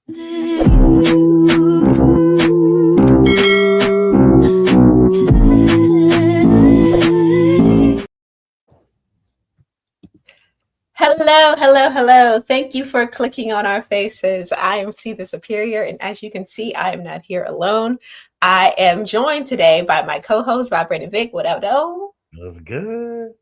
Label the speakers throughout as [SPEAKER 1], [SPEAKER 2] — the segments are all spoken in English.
[SPEAKER 1] Hello, hello, hello. Thank you for clicking on our faces. I am C the Superior, and as you can see, I am not here alone. I am joined today by my co-host, Vibrating Vic. What up, though?
[SPEAKER 2] That's good.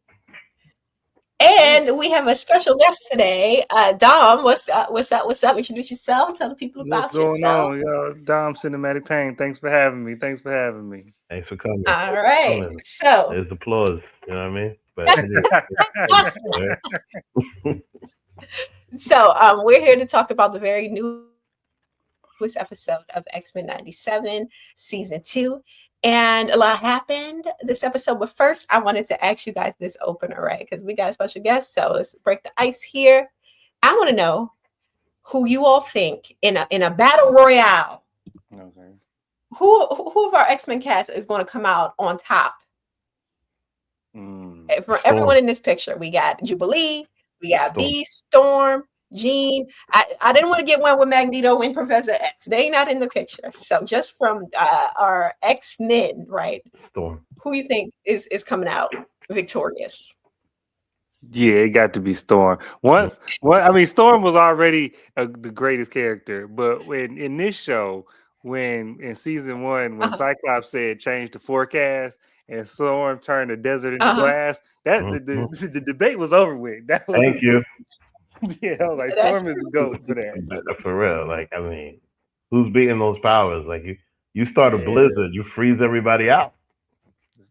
[SPEAKER 1] And we have a special guest today, Dom. What's up? What's up? What's up? Introduce yourself. Tell the people
[SPEAKER 3] What's
[SPEAKER 1] about
[SPEAKER 3] going
[SPEAKER 1] yourself.
[SPEAKER 3] on, yo? Dom Cinematic Pain. Thanks for having me.
[SPEAKER 2] Thanks for coming.
[SPEAKER 1] All right.
[SPEAKER 2] Coming.
[SPEAKER 1] So,
[SPEAKER 2] There's applause. You know what I mean? But
[SPEAKER 1] we're here to talk about the very newest episode of X-Men 97, season 2. And a lot happened this episode. But first, I wanted to ask you guys this opener, right? Because we got a special guest. So let's break the ice here. I want to know who you all think in a battle royale.
[SPEAKER 3] Okay.
[SPEAKER 1] Who of our X-Men cast is going to come out on top? For everyone in this picture, we got Jubilee, we got Beast, Storm, Jean. I didn't want to get one with Magneto and Professor X. They not in the picture. So just from our X-Men, right?
[SPEAKER 2] Storm.
[SPEAKER 1] Who you think is coming out victorious?
[SPEAKER 3] Yeah, it got to be Storm. Storm was already the greatest character, but in this show, when in season 1, when Cyclops said change the forecast and Storm turned the desert into grass, that the debate was over with.
[SPEAKER 2] Thank you.
[SPEAKER 3] Yeah, I was like, Storm is the GOAT for that.
[SPEAKER 2] For real. Like, I mean, who's beating those powers? Like, you start a blizzard, you freeze everybody out.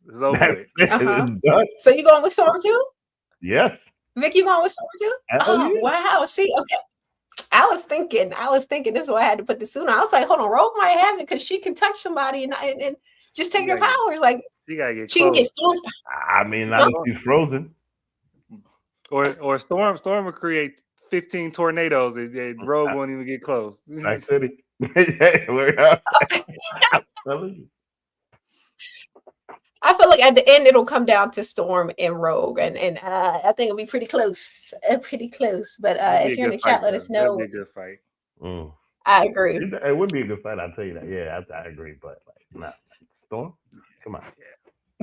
[SPEAKER 3] It's over with.
[SPEAKER 2] It's done.
[SPEAKER 1] So you going with Storm too?
[SPEAKER 2] Yes.
[SPEAKER 1] Vic, you going with Storm too?
[SPEAKER 2] Yeah.
[SPEAKER 1] Wow. See, okay. I was thinking this is why I had to put this sooner. I was like, hold on, Rogue might have it because she can touch somebody and just take their powers. Like,
[SPEAKER 3] she gotta get
[SPEAKER 1] she can get Storm's
[SPEAKER 2] I mean, not if she's frozen.
[SPEAKER 3] Or Storm will create 15 tornadoes and Rogue won't even get close.
[SPEAKER 2] Night City. We're out.
[SPEAKER 1] I feel like at the end it'll come down to Storm and Rogue, and I think it'll be pretty close. Pretty close. But if you're in the chat, let us know.
[SPEAKER 3] That'd be a good fight.
[SPEAKER 1] I agree.
[SPEAKER 2] It would be a good fight, I'll tell you that. Yeah, I agree. But like, nah, Storm, come on.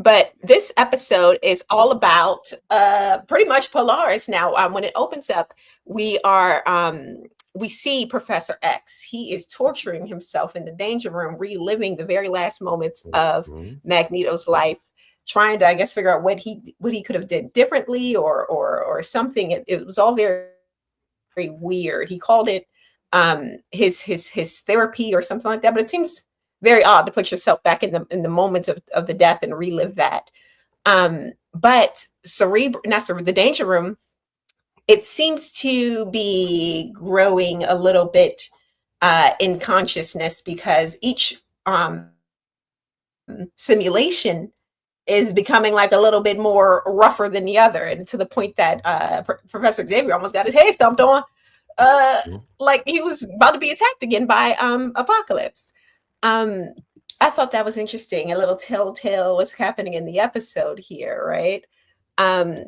[SPEAKER 1] But this episode is all about pretty much Polaris. Now, when it opens up, we see Professor X. He is torturing himself in the danger room, reliving the very last moments of Magneto's life, trying to, I guess, figure out what he could have did differently or something. It was all very, very weird. He called it his therapy or something like that, but it seems very odd to put yourself back in the moment of the death and relive that. But the danger room, it seems to be growing a little bit in consciousness because each simulation is becoming like a little bit more rougher than the other, and to the point that Professor Xavier almost got his head stomped on, like he was about to be attacked again by Apocalypse. I thought that was interesting. A little telltale what's happening in the episode here, right?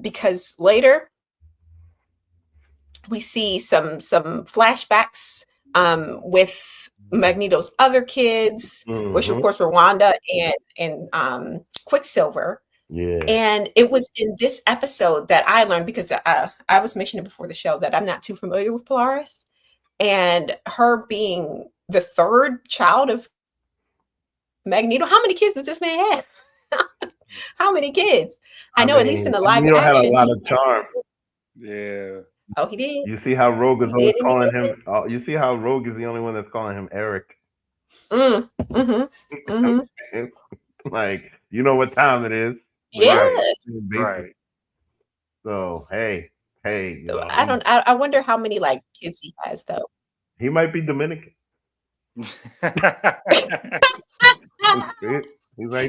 [SPEAKER 1] Because later we see some flashbacks with Magneto's other kids, which of course were Wanda and Quicksilver.
[SPEAKER 2] Yeah.
[SPEAKER 1] And it was in this episode that I learned, because I was mentioning before the show that I'm not too familiar with Polaris, and her being the third child of Magneto. How many kids does this man have? How many kids? I know, at least in the live action,
[SPEAKER 2] had a lot of charm.
[SPEAKER 3] Yeah.
[SPEAKER 1] Oh, he did.
[SPEAKER 2] You see how Rogue is always calling him. You see how Rogue is the only one that's calling him Eric. Like, you know what time it is.
[SPEAKER 1] Yeah.
[SPEAKER 3] Right.
[SPEAKER 2] So hey. You know,
[SPEAKER 1] I wonder how many like kids he has though.
[SPEAKER 2] He might be Dominican.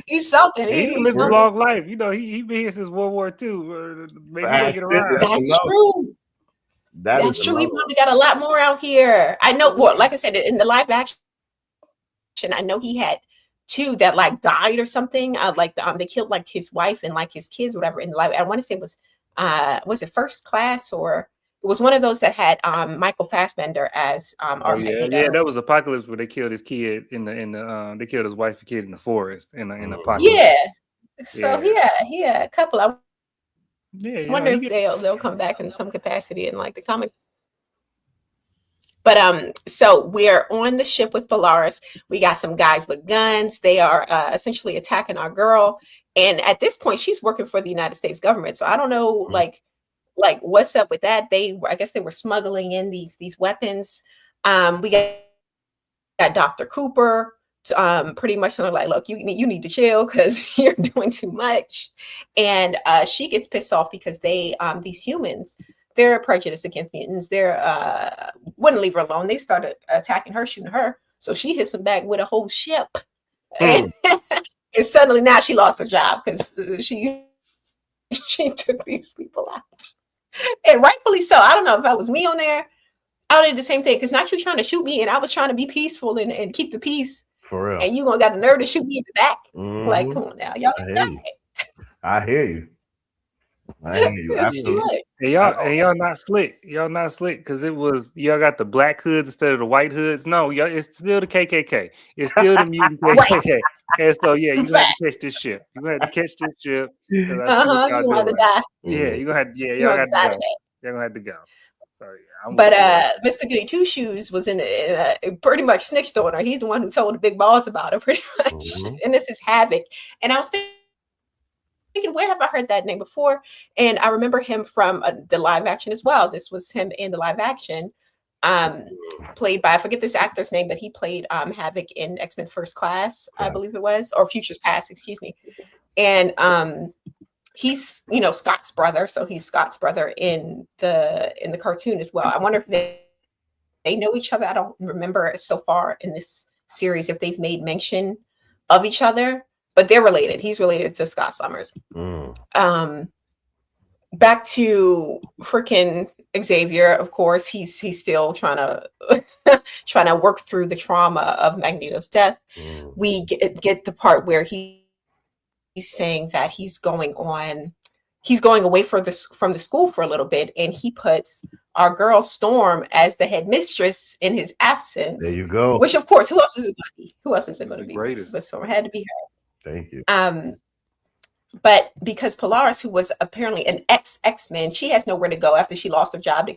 [SPEAKER 1] He's something.
[SPEAKER 3] He lives a long life. You know, he been here since World War II. Maybe he'll get around.
[SPEAKER 1] That's true. That's true. He probably got a lot more out here. I know. Well, like I said, in the live action, I know he had 2 that like died or something. They killed like his wife and like his kids, whatever. In the live, I want to say it was it First Class or was one of those that had Michael Fassbender as
[SPEAKER 3] Oh
[SPEAKER 1] our
[SPEAKER 3] yeah,
[SPEAKER 1] Magneto.
[SPEAKER 3] that was Apocalypse where they killed his kid in the they killed his wife and kid in the forest in the
[SPEAKER 2] Mhm.
[SPEAKER 3] Apocalypse.
[SPEAKER 1] Yeah. So
[SPEAKER 3] Yeah.
[SPEAKER 1] he had a couple. I
[SPEAKER 3] Yeah,
[SPEAKER 1] wonder if they'll come back in some capacity in like the comic. But so we're on the ship with Polaris. We got some guys with guns. They are essentially attacking our girl. And at this point, she's working for the United States government. So I don't know,
[SPEAKER 2] Mhm.
[SPEAKER 1] like what's up with that. I guess they were smuggling in these weapons. We got Dr. Cooper. Pretty much sort of like, look, you need to chill because you're doing too much. And she gets pissed off because these humans, they're prejudiced against mutants. They're wouldn't leave her alone. They started attacking her, shooting her. So she hits them back with a whole ship. And, and suddenly now she lost her job because she took these people out. And rightfully so. I don't know if that was me on there. I did the same thing because not you trying to shoot me, and I was trying to be peaceful and keep the peace.
[SPEAKER 2] For real.
[SPEAKER 1] And you gonna got the nerve to shoot me in the back. Like,
[SPEAKER 2] Mhm.
[SPEAKER 1] come on now, y'all.
[SPEAKER 2] I hear you. I hear you.
[SPEAKER 1] It's too
[SPEAKER 2] Absolutely.
[SPEAKER 1] much.
[SPEAKER 3] And y'all not slick. Y'all not slick because it was y'all got the black hoods instead of the white hoods. No, y'all, it's still the KKK. It's still the mutant KKK. And so yeah, you're gonna have to catch this ship. You're gonna have to catch this ship. 'Cause I see what
[SPEAKER 1] You
[SPEAKER 3] y'all
[SPEAKER 1] gonna have to
[SPEAKER 3] doing.
[SPEAKER 1] die.
[SPEAKER 3] Yeah, you're gonna have
[SPEAKER 1] You
[SPEAKER 3] y'all
[SPEAKER 1] gonna
[SPEAKER 3] got
[SPEAKER 1] have
[SPEAKER 3] to
[SPEAKER 1] to die
[SPEAKER 3] go.
[SPEAKER 1] today.
[SPEAKER 3] You're gonna have to go. So yeah, I'm
[SPEAKER 1] But
[SPEAKER 3] with
[SPEAKER 1] Mr. Goody Two Shoes was in pretty much snitched on her. He's the one who told the big boss about her, pretty much.
[SPEAKER 2] Mhm.
[SPEAKER 1] And this is Havoc. And I was thinking, where have I heard that name before? And I remember him from the live action as well. This was him in the live action, played by, I forget this actor's name, but he played Havoc in X-Men First Class, I believe it was, or Futures Past, excuse me. And he's Scott's brother, so he's Scott's brother in the cartoon as well. I wonder if they know each other. I don't remember so far in this series if they've made mention of each other, but they're related. He's related to Scott Summers. Back to freaking Xavier, of course, he's still trying to work through the trauma of Magneto's death. We get the part where he's saying that he's going away from the school for a little bit, and he puts our girl Storm as the headmistress in his absence.
[SPEAKER 2] There you go.
[SPEAKER 1] Which, of course, who else is it going to be? Who else is it going to be?
[SPEAKER 3] greatest.
[SPEAKER 1] But Storm had to be her.
[SPEAKER 2] Thank you.
[SPEAKER 1] But because Polaris, who was apparently an X-Men, she has nowhere to go after she lost her job.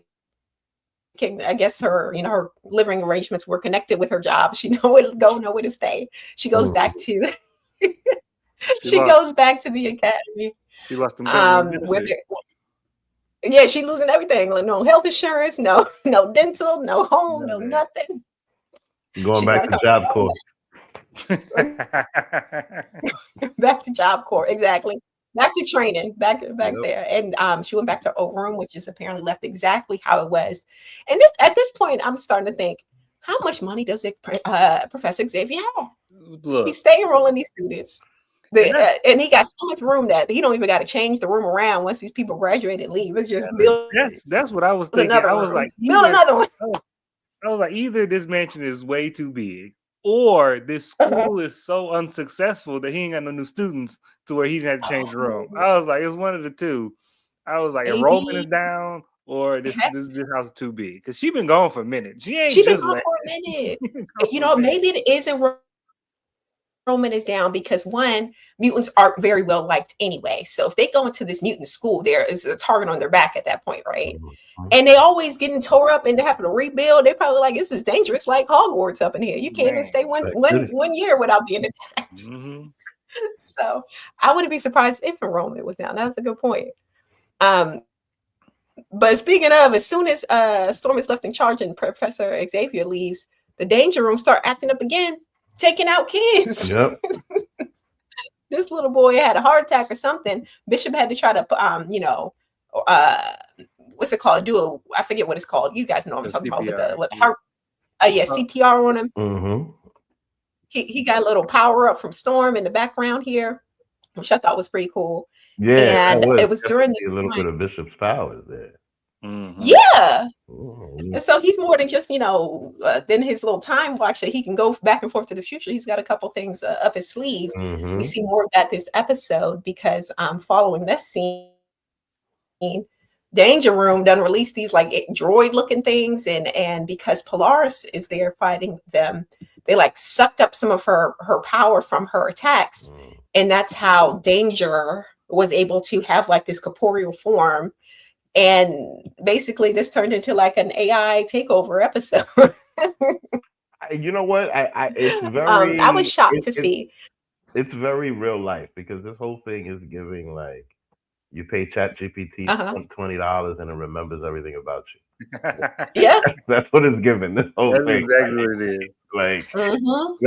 [SPEAKER 1] I guess her living arrangements were connected with her job. She nowhere to go, nowhere to stay. She goes back to goes back to the academy.
[SPEAKER 3] She lost them.
[SPEAKER 1] She's losing everything. Like, no health insurance, no dental, no home, no nothing.
[SPEAKER 2] Going back to Job Corps.
[SPEAKER 1] Back to Job Corps, exactly. Back to training, back there. And she went back to her old room, which is apparently left exactly how it was. And at this point, I'm starting to think, how much money does Professor Xavier have?
[SPEAKER 3] Look,
[SPEAKER 1] He's staying rolling these students. And he got so much room that he don't even got to change the room around once these people graduate and leave. It's just build.
[SPEAKER 3] That's what I was thinking. I was like,
[SPEAKER 1] build another one.
[SPEAKER 3] I was like, either this mansion is way too big, or this school is so unsuccessful that he ain't got no new students to where he didn't have to change the room. I was like, it's one of the two. I was like, enrollment is down, or this house is too big, because she's been gone for a minute. She's been gone for a minute.
[SPEAKER 1] Maybe it is enrollment is down because, one, mutants aren't very well liked anyway. So if they go into this mutant school, there is a target on their back at that point, right? And they always getting tore up and having to rebuild. They're probably like, this is dangerous, like Hogwarts up in here. You can't even stay one year without being attacked. So I wouldn't be surprised if enrollment was down. That's a good point. But speaking of, as soon as Storm is left in charge and Professor Xavier leaves, the Danger Room start acting up again, taking out kids.
[SPEAKER 2] Yep.
[SPEAKER 1] This little boy had a heart attack or something. Bishop had to try to, what's it called? I forget what it's called. You guys know what I'm talking
[SPEAKER 3] CPR.
[SPEAKER 1] about with the heart. CPR on him.
[SPEAKER 2] Mm-hmm.
[SPEAKER 1] He got a little power up from Storm in the background here, which I thought was pretty cool.
[SPEAKER 2] Yeah,
[SPEAKER 1] and it was during this
[SPEAKER 2] a little bit of Bishop's powers there.
[SPEAKER 1] Yeah. And so he's more than just, than his little time watch that he can go back and forth to the future. He's got a couple things up his sleeve. We see more of that this episode because following this scene, Danger Room done release these like droid looking things, and because Polaris is there fighting them, they like sucked up some of her power from her attacks, and that's how Danger was able to have like this corporeal form. And basically this turned into like an AI takeover episode.
[SPEAKER 2] You know what? It's very.
[SPEAKER 1] I was shocked to see.
[SPEAKER 2] It's very real life, because this whole thing is giving like, you pay ChatGPT $20 and it remembers everything about you.
[SPEAKER 1] Yeah,
[SPEAKER 2] that's what it's giving. This whole
[SPEAKER 3] That's
[SPEAKER 2] thing,
[SPEAKER 3] exactly what it is.
[SPEAKER 2] like,
[SPEAKER 1] mm-hmm.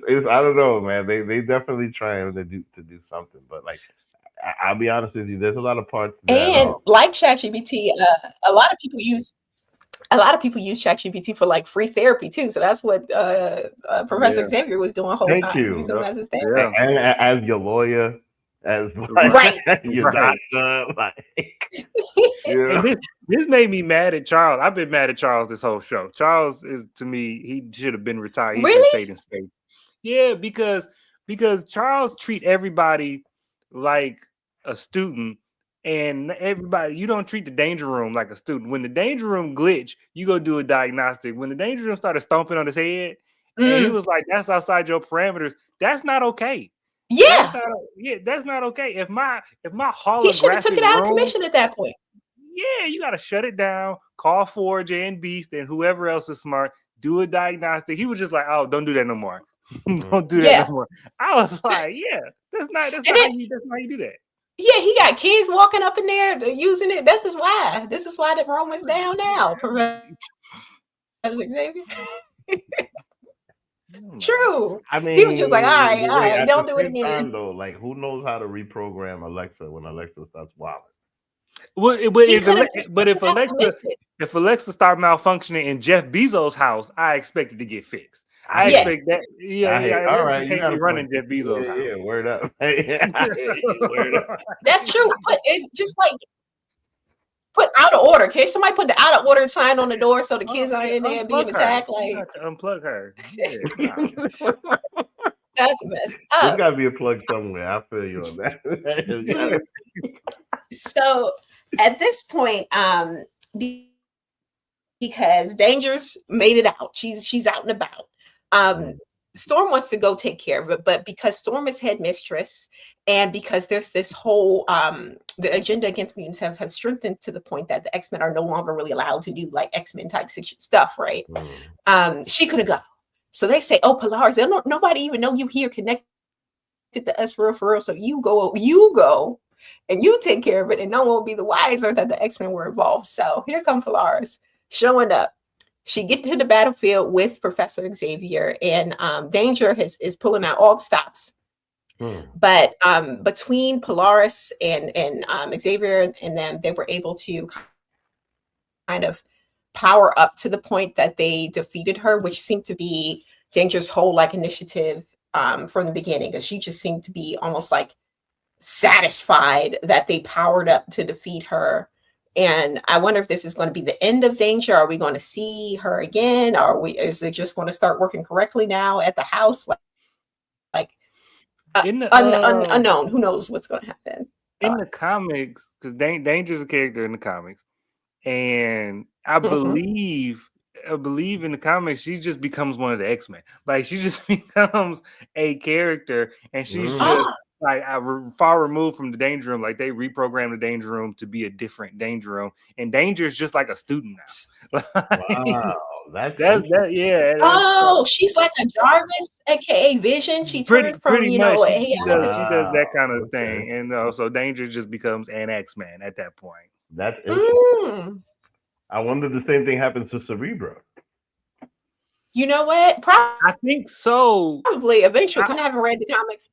[SPEAKER 2] it's I don't know, man. They definitely trying to do something, but like, I'll be honest with you, there's a lot of parts that,
[SPEAKER 1] And like ChatGPT, a lot of people use ChatGPT for like free therapy too. So that's what Professor Xavier was doing the whole time.
[SPEAKER 2] You.
[SPEAKER 1] As his therapy.
[SPEAKER 2] And as your lawyer, as like, your doctor, like.
[SPEAKER 3] And this made me mad at Charles. I've been mad at Charles this whole show. Charles is, to me, he should have been retired. He should have stayed in space. Yeah, because Charles treat everybody like a student, and everybody, you don't treat the Danger Room like a student. When the Danger Room glitch, you go do a diagnostic. When the Danger Room started stomping on his head, and he was like, "That's outside your parameters." That's not okay.
[SPEAKER 1] Yeah,
[SPEAKER 3] that's not okay. If my holographic,
[SPEAKER 1] he should have took it out of commission at that point.
[SPEAKER 3] Yeah, you got to shut it down. Call Forge and Beast and whoever else is smart. Do a diagnostic. He was just like, "Oh, don't do that no more. Don't do that no more." I was like, "Yeah, that's not how you do that."
[SPEAKER 1] Yeah, he got kids walking up in there using it. This is why the room is down now, Professor Xavier. True.
[SPEAKER 2] I mean,
[SPEAKER 1] he was just like, all right, don't do it again.
[SPEAKER 2] Time, though, like, who knows how to reprogram Alexa when Alexa starts wilding?
[SPEAKER 3] Well, if Alexa start malfunctioning in Jeff Bezos' house, I expect it to get fixed. I expect that. Yeah.
[SPEAKER 2] All right, you got to
[SPEAKER 3] run in Jeff Bezos' house.
[SPEAKER 2] Yeah, word up.
[SPEAKER 1] Word up. That's true, but it's just like put out of order. Okay, somebody put the out of order sign on the door so the kids aren't in there being attacked. Like,
[SPEAKER 3] you have to unplug her. Yeah,
[SPEAKER 1] that's messed up.
[SPEAKER 2] There's got to be a plug somewhere. I feel you on that.
[SPEAKER 1] So at this point, because Danger's made it out, she's out and about. Storm wants to go take care of it, but because Storm is headmistress, and because there's this whole the agenda against mutants have strengthened to the point that the X-Men are no longer really allowed to do like X-Men type stuff, right? She couldn't go. So they say, "Oh, Polaris, nobody even know you here connected to us for real. So you go and you take care of it, and no one will be the wiser that the X-Men were involved." So here comes Polaris showing up. She get to the battlefield with Professor Xavier, and Danger is pulling out all the stops. But between Polaris and Xavier and them, they were able to kind of power up to the point that they defeated her, which seemed to be Danger's whole like initiative from the beginning, because she just seemed to be almost like satisfied that they powered up to defeat her. And I wonder if this is going to be the end of Danger. Are we going to see her again? Is it just going to start working correctly now at the house? Unknown. Who knows what's going to happen?
[SPEAKER 3] In the comics, because Danger's a character in the comics, and I believe in the comics, she just becomes one of the X-Men. Like, she just becomes a character, and she's just like far removed from the Danger Room. Like, they reprogrammed the Danger Room to be a different Danger Room, and Danger is just like a student now.
[SPEAKER 2] Wow, that's
[SPEAKER 3] yeah.
[SPEAKER 1] She's like a Jarvis, aka Vision. She turned from
[SPEAKER 3] pretty much. She does that kind of thing, and so Danger just becomes an X-Man at that point.
[SPEAKER 2] That's interesting. I wonder if the same thing happens to Cerebro.
[SPEAKER 1] You know what?
[SPEAKER 3] I think so.
[SPEAKER 1] Probably eventually. I haven't read the comics.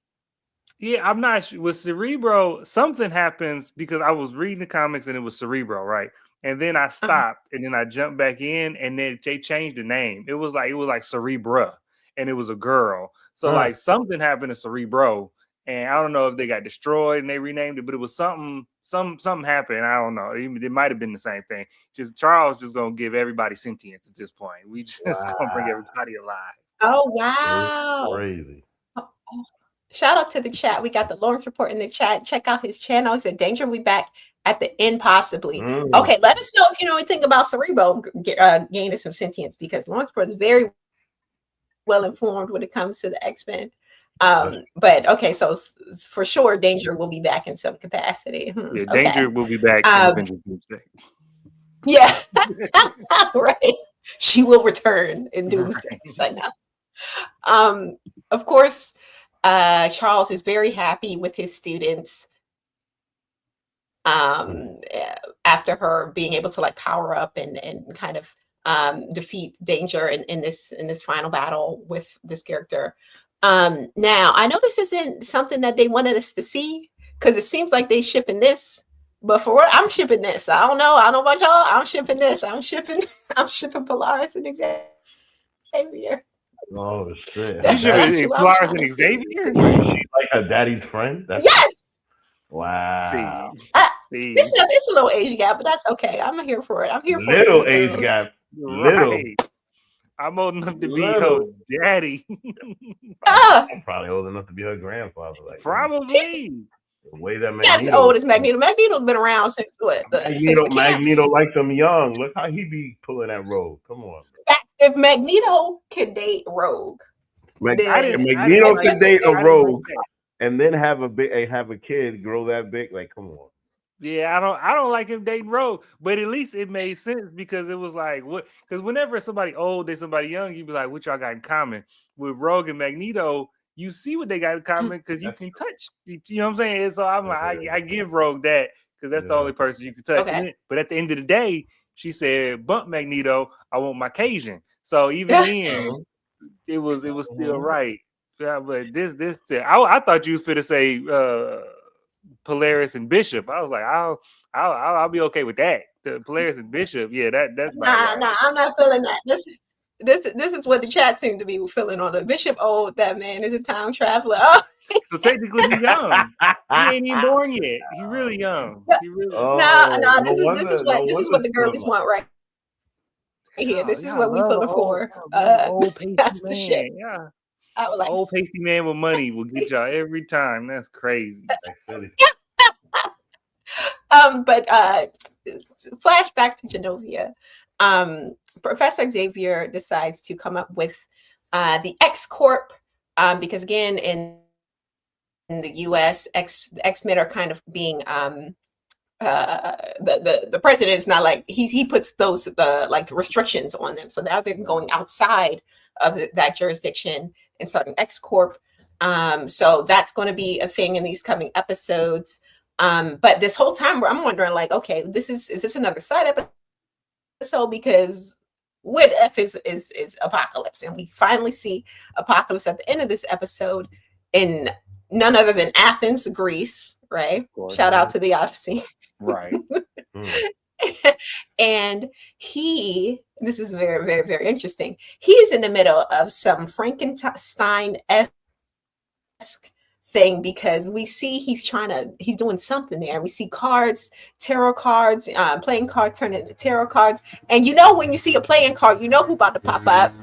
[SPEAKER 3] Yeah, I'm not sure. With Cerebro, something happens because I was reading the comics and it was Cerebro, right? And then I stopped and then I jumped back in, and then they changed the name. It was like Cerebra, and it was a girl. So like something happened to Cerebro, and I don't know if they got destroyed and they renamed it, but it was something happened. I don't know. It might have been the same thing. Just Charles just gonna give everybody sentience at this point. We just gonna bring everybody alive.
[SPEAKER 1] Oh wow!
[SPEAKER 2] Crazy.
[SPEAKER 1] Shout out to the chat. We got the Lawrence report in the chat. Check out his channel. He said Danger will be back at the end, possibly.
[SPEAKER 2] Mm.
[SPEAKER 1] Okay, let us know if you know anything about Cerebro gaining some sentience, because Lawrenceburg is very well informed when it comes to the X-Men. But okay, so for sure, Danger will be back in some capacity.
[SPEAKER 3] Yeah,
[SPEAKER 1] Okay.
[SPEAKER 3] Danger will be back in Avengers Doomsday.
[SPEAKER 1] Yeah, right. She will return in Doomsday. So now, of course, Charles is very happy with his students. After her being able to like power up and kind of defeat Danger in this final battle with this character. Now I know this isn't something that they wanted us to see, because it seems like they shipping this, but for what I'm shipping this. I don't know about y'all. I'm shipping this. I'm shipping Polaris and Xavier.
[SPEAKER 2] Oh shit!
[SPEAKER 3] You shipping Polaris and Xavier?
[SPEAKER 2] She like her daddy's friend?
[SPEAKER 1] Yes.
[SPEAKER 2] Wow.
[SPEAKER 1] It's a little age gap, but that's okay. I'm here for it. I'm here for
[SPEAKER 2] little age gap. Little.
[SPEAKER 3] Right. I'm old enough to be her daddy.
[SPEAKER 2] I'm probably old enough to be her grandfather. Like,
[SPEAKER 3] probably.
[SPEAKER 2] The way that
[SPEAKER 1] Magneto. That's old as Magneto. Magneto's been around since what?
[SPEAKER 2] Magneto likes him young. Look how he be pulling that Rogue. Come on.
[SPEAKER 1] If Magneto can date Rogue,
[SPEAKER 2] Magneto can date a Rogue and then have a kid grow that big. Like, come on.
[SPEAKER 3] Yeah, I don't like him dating Rogue, but at least it made sense, because it was like, what? Because whenever somebody old dates somebody young, you be like, what y'all got in common? With Rogue and Magneto, you see what they got in common because you can touch. You know what I'm saying? And so I'm like, I give Rogue that, because that's the only person you can touch.
[SPEAKER 1] Okay.
[SPEAKER 3] But at the end of the day, she said, "Bump Magneto, I want my Cajun." So even then, it was still right. Yeah, but this I thought you was finna say Polaris and Bishop. I was like, I'll be okay with that. The Polaris and Bishop, yeah, that's
[SPEAKER 1] nah, I'm not feeling that. This is what the chat seemed to be feeling on the Bishop. Oh, that man is a time traveler. Oh.
[SPEAKER 3] So technically he's young. He ain't even born yet. He's really young. He really
[SPEAKER 1] this is what the girlies want right here. This is what we pulling for.
[SPEAKER 3] Old pasty
[SPEAKER 1] that's
[SPEAKER 3] man.
[SPEAKER 1] The shit.
[SPEAKER 3] Yeah.
[SPEAKER 1] I would like
[SPEAKER 3] old pasty man with money will get y'all every time. That's crazy.
[SPEAKER 1] But flashback to Genovia. Professor Xavier decides to come up with the X Corp, because again, in the US, X-Men are kind of being the president is not like he puts those like restrictions on them, so now they're going outside of that jurisdiction and starting X Corp. So that's going to be a thing in these coming episodes. But this whole time I'm wondering, like, okay, is this another side episode? Because what if is Apocalypse, and we finally see Apocalypse at the end of this episode in none other than Athens, Greece, right? Shout out to the Odyssey.
[SPEAKER 3] Right.
[SPEAKER 1] And this is very, very, very interesting. He's in the middle of some Frankenstein-esque thing, because we see he's doing something there. We see cards, tarot cards, playing cards turn into tarot cards. And you know, when you see a playing card, you know who about to pop up.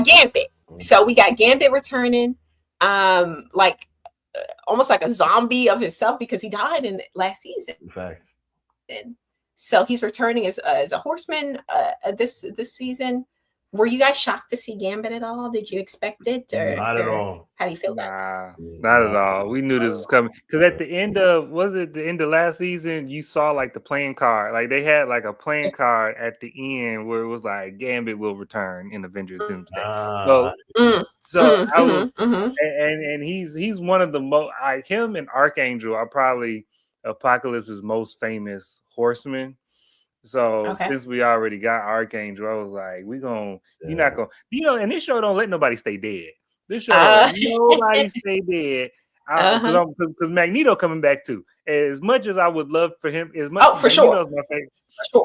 [SPEAKER 1] Gambit. So we got Gambit returning, like almost like a zombie of himself, because he died in last season.
[SPEAKER 2] Right.
[SPEAKER 1] And so he's returning as a horseman this season. Were you guys shocked to see Gambit at all? Did you expect it?
[SPEAKER 2] Not at all.
[SPEAKER 1] How do you feel about it?
[SPEAKER 3] Not at all. We knew this was coming, because at the end of last season, you saw like the playing card. Like they had like a playing card at the end where it was like Gambit will return in Avengers Doomsday. I was, and he's one of the most, like him and Archangel are probably Apocalypse's most famous horsemen. So since we already got Archangel, I was like, you're not gonna, and this show don't let nobody stay dead. This show nobody stay dead. Because Magneto coming back too. As much as I would love for him, as much
[SPEAKER 1] for sure.
[SPEAKER 3] My favorite,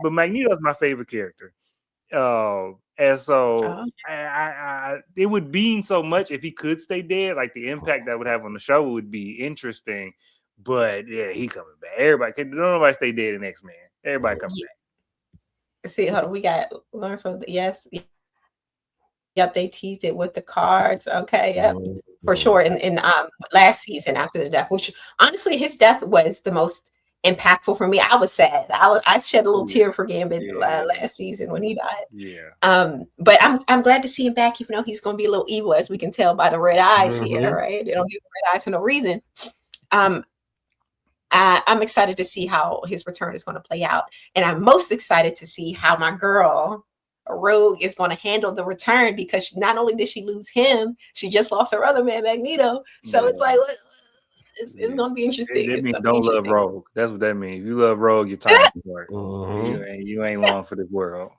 [SPEAKER 3] but Magneto's my favorite character. And so it would mean so much if he could stay dead. Like the impact that would have on the show would be interesting. But yeah, he coming back. Don't nobody stay dead in X-Men. Everybody coming back.
[SPEAKER 1] See, hold on, we got Lawrence from yep, they teased it with the cards. Okay, yep. for sure. In last season after the death, which honestly, his death was the most impactful for me. I was sad. I shed a little tear for Gambit last season when he died. But I'm glad to see him back, even though he's going to be a little evil, as we can tell by the red eyes here, right? They don't give the red eyes for no reason. I'm excited to see how his return is going to play out, and I'm most excited to see how my girl Rogue is going to handle the return, because not only did she lose him, she just lost her other man, Magneto. So it's like, it's going to be interesting.
[SPEAKER 3] It means don't love Rogue. That's what that means. If you love Rogue, you're tired of work. You ain't long for this world.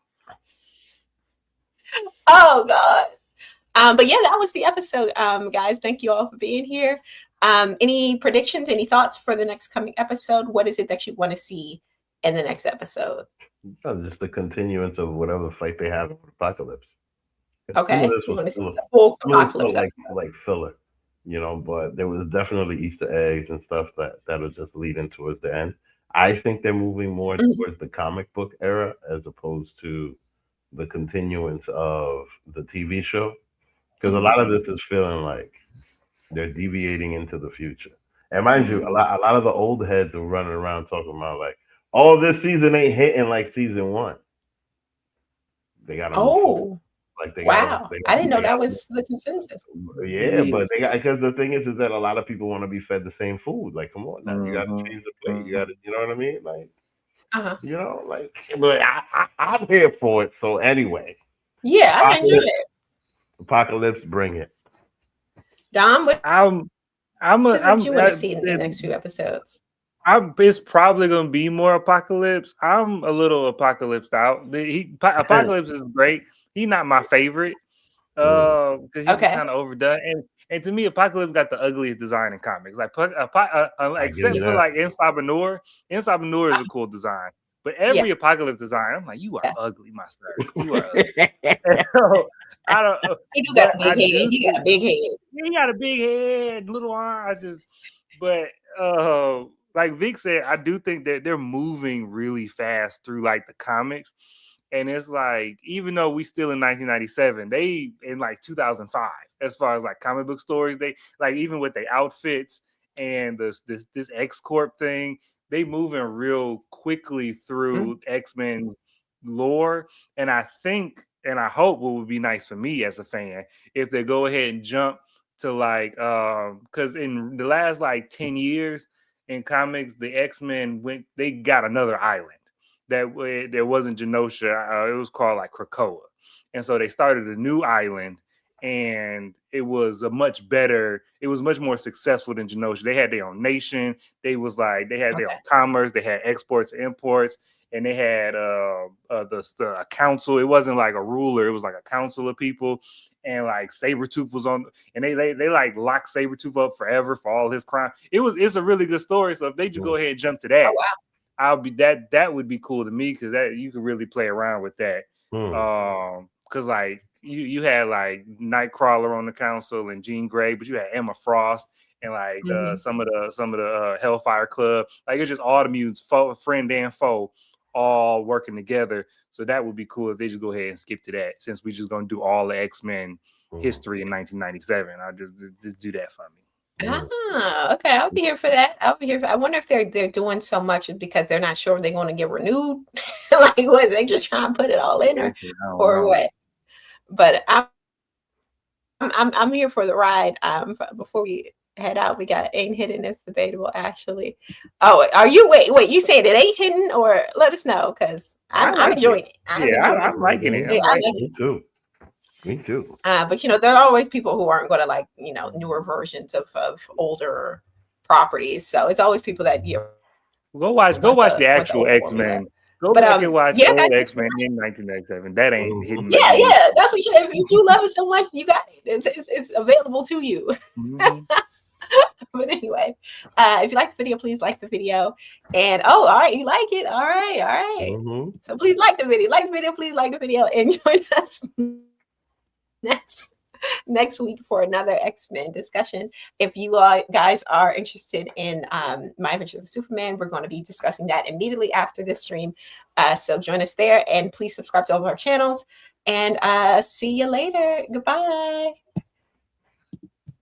[SPEAKER 1] Oh God. But yeah, that was the episode, guys. Thank you all for being here. Any predictions, any thoughts for the next coming episode? What is it that you want to see in the next episode?
[SPEAKER 2] Just the continuance of whatever fight they have with Apocalypse.
[SPEAKER 1] Okay. Some of this was full Apocalypse
[SPEAKER 2] like filler, but there was definitely Easter eggs and stuff that was just leading towards the end. I think they're moving more towards the comic book era as opposed to the continuance of the TV show, because a lot of this is feeling like they're deviating into the future. And mind you, a lot of the old heads are running around talking about like, oh, this season ain't hitting like season 1. They got
[SPEAKER 1] wow! I didn't know that was the consensus.
[SPEAKER 2] Yeah, but because the thing is that a lot of people want to be fed the same food. Like, come on, now you got to change the plate. You got to, you know what I mean? Like, but I'm here for it. So anyway,
[SPEAKER 1] yeah, I enjoy it.
[SPEAKER 2] Apocalypse, bring it.
[SPEAKER 1] Dom, what you want to see in the next few episodes?
[SPEAKER 3] It's probably going to be more Apocalypse. I'm a little Apocalypsed out. Apocalypse is great. He's not my favorite because he's kind of overdone. And to me, Apocalypse got the ugliest design in comics. Like except for like Inside Noir. Inside Noir is a cool design. But every Apocalypse design, I'm like, you are ugly, my sir. You are ugly. I don't.
[SPEAKER 1] He do got a big head. He got a big head.
[SPEAKER 3] He got a big head, little eyes. But like Vic said, I do think that they're moving really fast through like the comics, and it's like even though we still in 1997, they in like 2005 as far as like comic book stories. They like even with the outfits and this X Corp thing. They moving real quickly through X-Men lore. And I think, and I hope what would be nice for me as a fan, if they go ahead and jump to like, because in the last like 10 years in comics, the X-Men they got another island. There wasn't Genosha. It was called like Krakoa. And so they started a new island. And it was much more successful than Genosha. They had their own nation. They had their own commerce. They had exports and imports, and they had the council. It wasn't like a ruler. It was like a council of people. And like Sabretooth was on, and they like locked Sabretooth up forever for all his crime. It's a really good story. So if they just go ahead and jump to that, that would be cool to me, because that you could really play around with that. Because like you had like Nightcrawler on the council and Jean Grey, but you had Emma Frost and like some of the Hellfire Club. Like it's just all the mutants, friend and foe, all working together. So that would be cool if they just go ahead and skip to that, since we just gonna do all the X-Men history in 1997. I'll just do that for me.
[SPEAKER 1] Okay, I'll be here for that. I wonder if they're doing so much because they're not sure they're going to get renewed. Like, what, they just trying to put it all in or what? But I'm here for the ride. Before we head out, we got Ain't Hidden. It's debatable, actually. Oh, are you wait? You saying it ain't hidden, or let us know, because I'm enjoying it.
[SPEAKER 3] I'm liking it.
[SPEAKER 2] Me too.
[SPEAKER 1] But there are always people who aren't going to like newer versions of older properties. So it's always people that
[SPEAKER 3] go watch the actual X-Men. Go back and watch old X-Men in 1997. That ain't hidden.
[SPEAKER 1] Yeah. That's what if you love it so much, you got it. It's available to you. But anyway, if you like the video, please like the video. And all right, you like it. All right. So please like the video. Please like the video. And join us next week for another X-Men discussion. If you guys are interested in My Adventures with Superman, we're going to be discussing that immediately after this stream. So join us there, and please subscribe to all of our channels, and see you later. Goodbye.